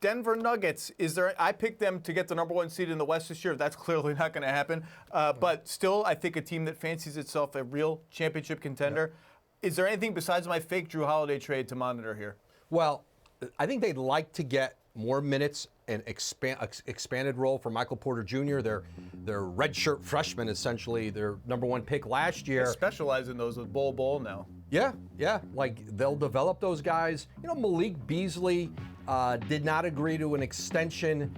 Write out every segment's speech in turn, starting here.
Denver Nuggets, I picked them to get the #1 seed in the West this year. That's clearly not going to happen. But still, I think a team that fancies itself a real championship contender. Yeah. Is there anything besides my fake Drew Holiday trade to monitor here? Well, I think they'd like to get more minutes and expanded role for Michael Porter Jr., their redshirt freshman, essentially, their #1 pick last year. They specialize in those with Bol now. Yeah, like they'll develop those guys. You know, Malik Beasley did not agree to an extension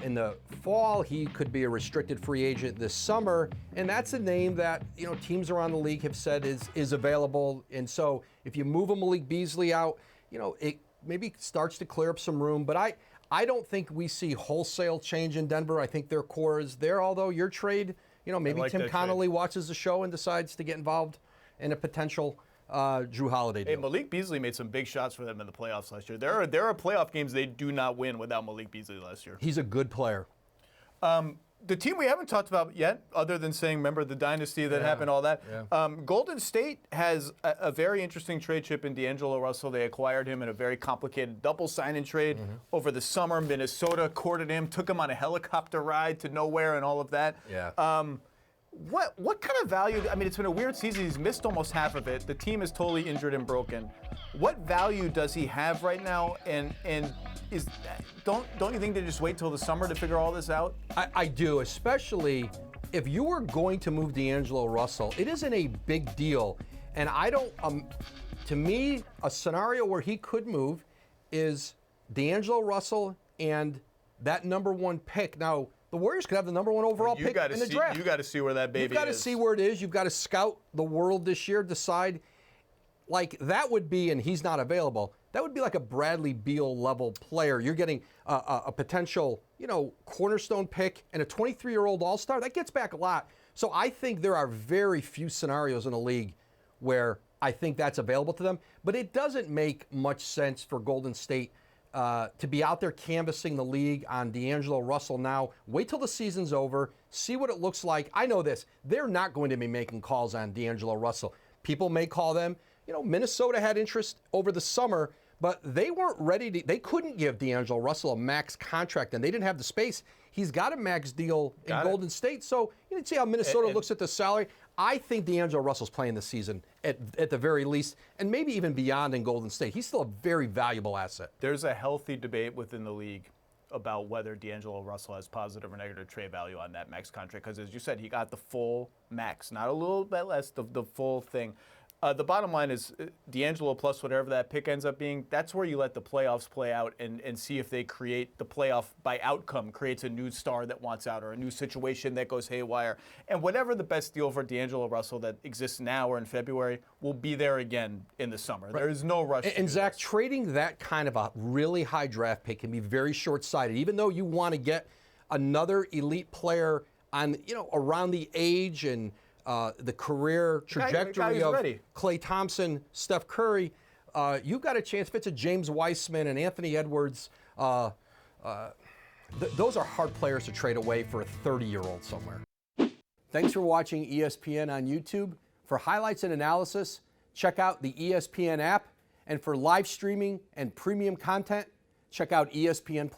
in the fall. He could be a restricted free agent this summer, and that's a name that, you know, teams around the league have said is available. And so if you move a Malik Beasley out, you know, it maybe starts to clear up some room. But I don't think we see wholesale change in Denver. I think their core is there, although your trade, you know, maybe Tim Connolly watches the show and decides to get involved in a potential Drew Holiday deal. Hey, Malik Beasley made some big shots for them in the playoffs last year. There are playoff games they do not win without Malik Beasley last year. He's a good player. The team we haven't talked about yet, other than saying, remember the dynasty that happened, all that. Yeah. Golden State has a very interesting trade chip in D'Angelo Russell. They acquired him in a very complicated double sign-in trade over the summer. Minnesota courted him, took him on a helicopter ride to nowhere and all of that. Yeah. What kind of value? I mean, it's been a weird season. He's missed almost half of it. The team is totally injured and broken. What value does he have right now? And don't you think they just wait till the summer to figure all this out? I do, especially if you were going to move D'Angelo Russell. It isn't a big deal, and I don't. To me, a scenario where he could move is D'Angelo Russell and that #1 pick. Now, the Warriors could have the #1 overall pick in the draft. You got to see where that baby is. You've got to see where it is. You've got to scout the world this year, decide. Like, that would be, and he's not available, that would be like a Bradley Beal level player. You're getting a potential, you know, cornerstone pick and a 23-year-old all-star. That gets back a lot. So I think there are very few scenarios in a league where I think that's available to them. But it doesn't make much sense for Golden State to be out there canvassing the league on D'Angelo Russell now. Wait till the season's over, see what it looks like. I know this. They're not going to be making calls on D'Angelo Russell. People may call them. You know, Minnesota had interest over the summer, but they weren't ready to. They couldn't give D'Angelo Russell a max contract, and they didn't have the space. He's got a max deal in Golden State. So you can see how Minnesota looks at the salary. I think D'Angelo Russell's playing this season at the very least, and maybe even beyond in Golden State. He's still a very valuable asset. There's a healthy debate within the league about whether D'Angelo Russell has positive or negative trade value on that max contract, because as you said, he got the full max, not a little bit less, the full thing. The bottom line is D'Angelo plus whatever that pick ends up being, that's where you let the playoffs play out and see if they create the playoff by outcome, creates a new star that wants out or a new situation that goes haywire. And whatever the best deal for D'Angelo Russell that exists now or in February will be there again in the summer. Right. There is no rush. And Zach, trading that kind of a really high draft pick can be very short-sighted, even though you want to get another elite player on, you know, around the age and the career trajectory of Klay Thompson, Steph Curry. You've got a chance. If it's a James Wiseman and Anthony Edwards, those are hard players to trade away for a 30-year-old somewhere. Thanks for watching ESPN on YouTube. For highlights and analysis, check out the ESPN app. And for live streaming and premium content, check out ESPN+.